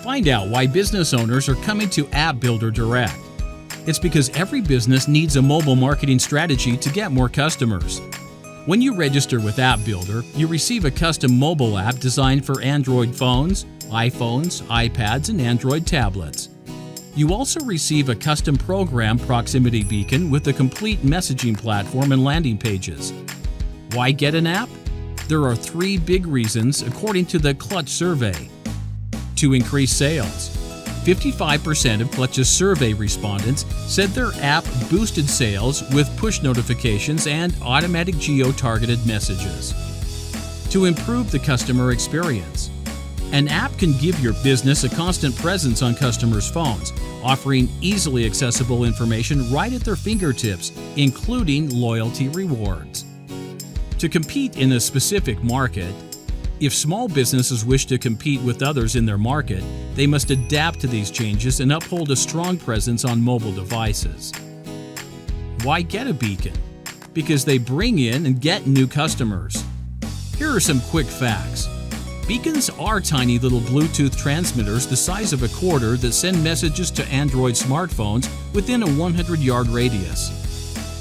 Find out why business owners are coming to App Builder Direct. It's because every business needs a mobile marketing strategy to get more customers. When you register with App Builder, you receive a custom mobile app designed for Android phones, iPhones, iPads, and Android tablets. You also receive a custom program proximity beacon with a complete messaging platform and landing pages. Why get an app? There are 3 big reasons according to the Clutch survey. To increase sales. 55% of Clutch's survey respondents said their app boosted sales with push notifications and automatic geo-targeted messages. To improve the customer experience. An app can give your business a constant presence on customers' phones, offering easily accessible information right at their fingertips, including loyalty rewards. To compete in a specific market. If small businesses wish to compete with others in their market, they must adapt to these changes and uphold a strong presence on mobile devices. Why get a beacon? Because they bring in and get new customers. Here are some quick facts. Beacons are tiny little Bluetooth transmitters the size of a quarter that send messages to Android smartphones within a 100-yard radius.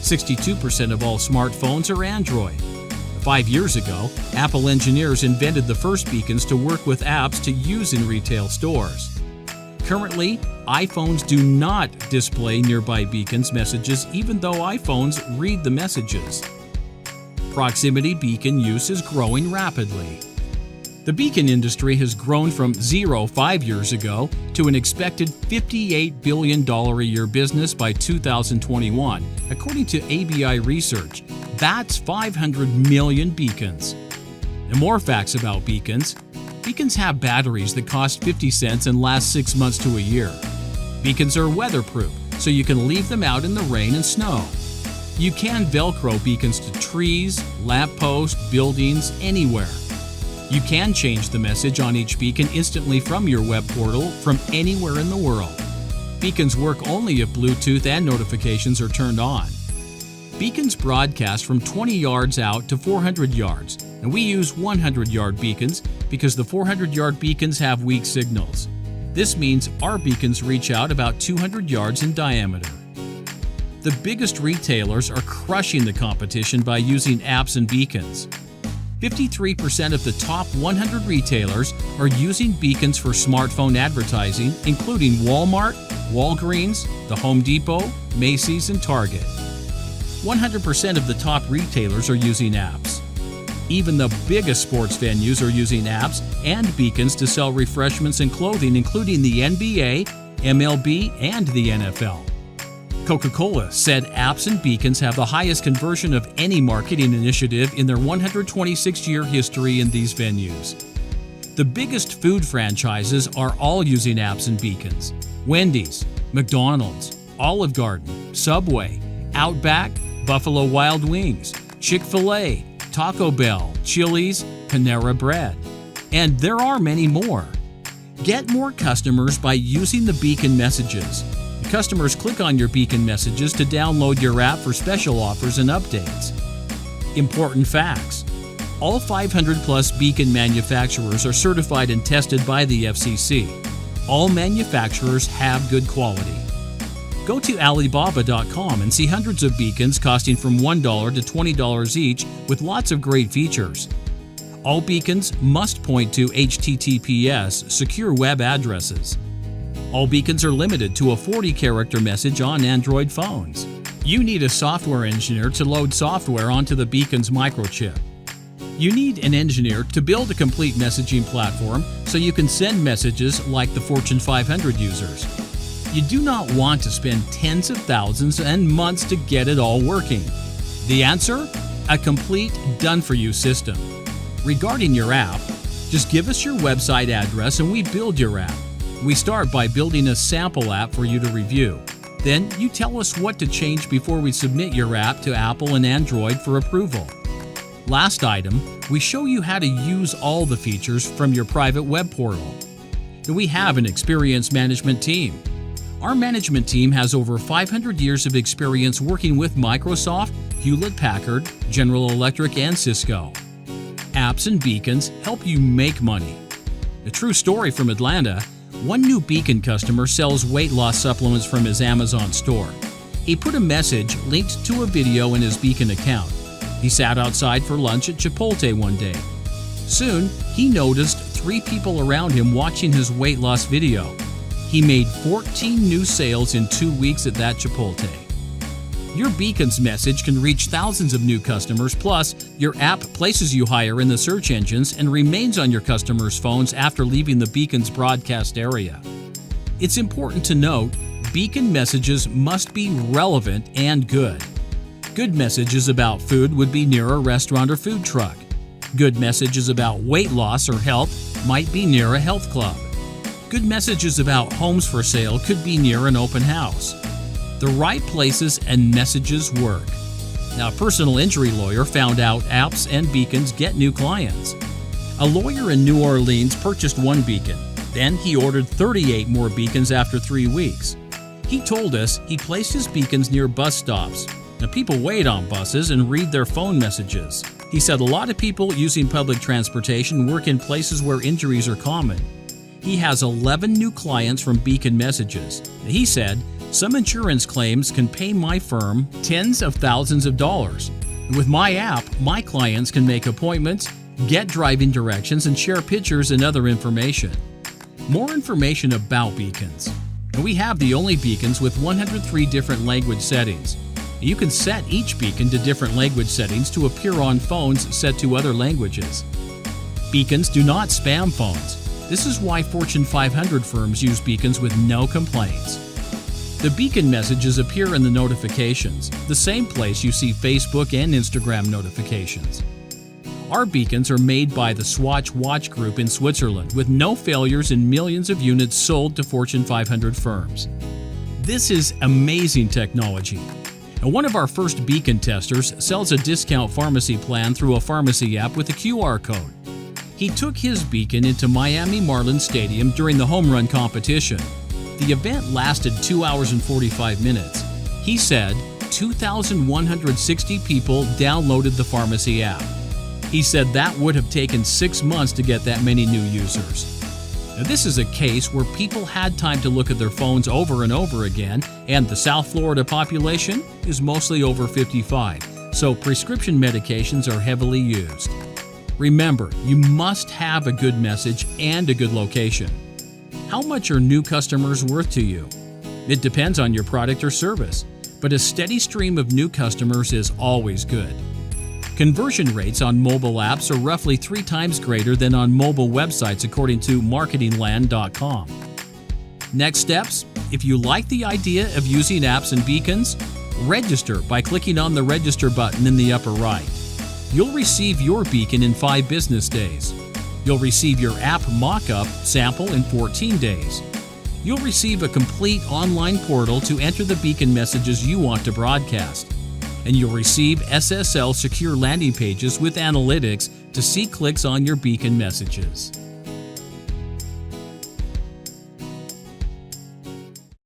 62% of all smartphones are Android. 5 years ago, Apple engineers invented the first beacons to work with apps to use in retail stores. Currently, iPhones do not display nearby beacons messages even though iPhones read the messages. Proximity beacon use is growing rapidly. The beacon industry has grown from zero 5 years ago to an expected $58 billion a year business by 2021, according to ABI Research. That's 500 million beacons. And more facts about beacons. Beacons have batteries that cost 50 cents and last 6 months to a year. Beacons are weatherproof, so you can leave them out in the rain and snow. You can Velcro beacons to trees, lampposts, buildings, anywhere. You can change the message on each beacon instantly from your web portal from anywhere in the world. Beacons work only if Bluetooth and notifications are turned on. Beacons broadcast from 20 yards out to 400 yards, and we use 100-yard beacons because the 400-yard beacons have weak signals. This means our beacons reach out about 200 yards in diameter. The biggest retailers are crushing the competition by using apps and beacons. 53% of the top 100 retailers are using beacons for smartphone advertising, including Walmart, Walgreens, the Home Depot, Macy's, and Target. 100% of the top retailers are using apps. Even the biggest sports venues are using apps and beacons to sell refreshments and clothing, including the NBA, MLB, and the NFL. Coca-Cola said apps and beacons have the highest conversion of any marketing initiative in their 126-year history in these venues. The biggest food franchises are all using apps and beacons. Wendy's, McDonald's, Olive Garden, Subway, Outback, Buffalo Wild Wings, Chick-fil-A, Taco Bell, Chili's, Panera Bread. And there are many more. Get more customers by using the beacon messages. Customers click on your beacon messages to download your app for special offers and updates. Important facts. All 500-plus beacon manufacturers are certified and tested by the FCC. All manufacturers have good quality. Go to Alibaba.com and see hundreds of beacons costing from $1 to $20 each with lots of great features. All beacons must point to HTTPS secure web addresses. All beacons are limited to a 40-character message on Android phones. You need a software engineer to load software onto the beacon's microchip. You need an engineer to build a complete messaging platform so you can send messages like the Fortune 500 users. You do not want to spend tens of thousands and months to get it all working. The answer? A complete done-for-you system. Regarding your app, just give us your website address and we build your app. We start by building a sample app for you to review. Then you tell us what to change before we submit your app to Apple and Android for approval. Last item, we show you how to use all the features from your private web portal. We have an experienced management team. Our management team has over 500 years of experience working with Microsoft, Hewlett-Packard, General Electric, and Cisco. Apps and beacons help you make money. A true story from Atlanta, One new Beacon customer sells weight loss supplements from his Amazon store. He put a message linked to a video in his Beacon account. He sat outside for lunch at Chipotle one day. Soon, he noticed 3 people around him watching his weight loss video. He made 14 new sales in 2 weeks at that Chipotle. Your Beacon's message can reach thousands of new customers, plus your app places you higher in the search engines and remains on your customers' phones after leaving the Beacon's broadcast area. It's important to note, Beacon messages must be relevant and good. Good messages about food would be near a restaurant or food truck. Good messages about weight loss or health might be near a health club. Good messages about homes for sale could be near an open house. The right places and messages work. Now, a personal injury lawyer found out apps and beacons get new clients. A lawyer in New Orleans purchased 1 beacon. Then he ordered 38 more beacons after 3 weeks. He told us he placed his beacons near bus stops. Now, people wait on buses and read their phone messages. He said a lot of people using public transportation work in places where injuries are common. He has 11 new clients from Beacon messages. He said, "Some insurance claims can pay my firm tens of thousands of dollars. With my app, my clients can make appointments, get driving directions, and share pictures and other information." More information about beacons. We have the only beacons with 103 different language settings. You can set each beacon to different language settings to appear on phones set to other languages. Beacons do not spam phones. This is why Fortune 500 firms use beacons with no complaints. The beacon messages appear in the notifications, the same place you see Facebook and Instagram notifications. Our beacons are made by the Swatch Watch Group in Switzerland with no failures and millions of units sold to Fortune 500 firms. This is amazing technology. And one of our first beacon testers sells a discount pharmacy plan through a pharmacy app with a QR code. He took his beacon into Miami Marlins Stadium during the home run competition. The event lasted 2 hours and 45 minutes. He said 2,160 people downloaded the pharmacy app. He said that would have taken 6 months to get that many new users. Now, this is a case where people had time to look at their phones over and over again, and the South Florida population is mostly over 55, so prescription medications are heavily used. Remember, you must have a good message and a good location. How much are new customers worth to you? It depends on your product or service, but a steady stream of new customers is always good. Conversion rates on mobile apps are roughly 3 times greater than on mobile websites according to marketingland.com. Next steps: if you like the idea of using apps and beacons, register by clicking on the register button in the upper right. You'll receive your beacon in 5 business days. You'll receive your app mock-up sample in 14 days. You'll receive a complete online portal to enter the beacon messages you want to broadcast. And you'll receive SSL secure landing pages with analytics to see clicks on your beacon messages.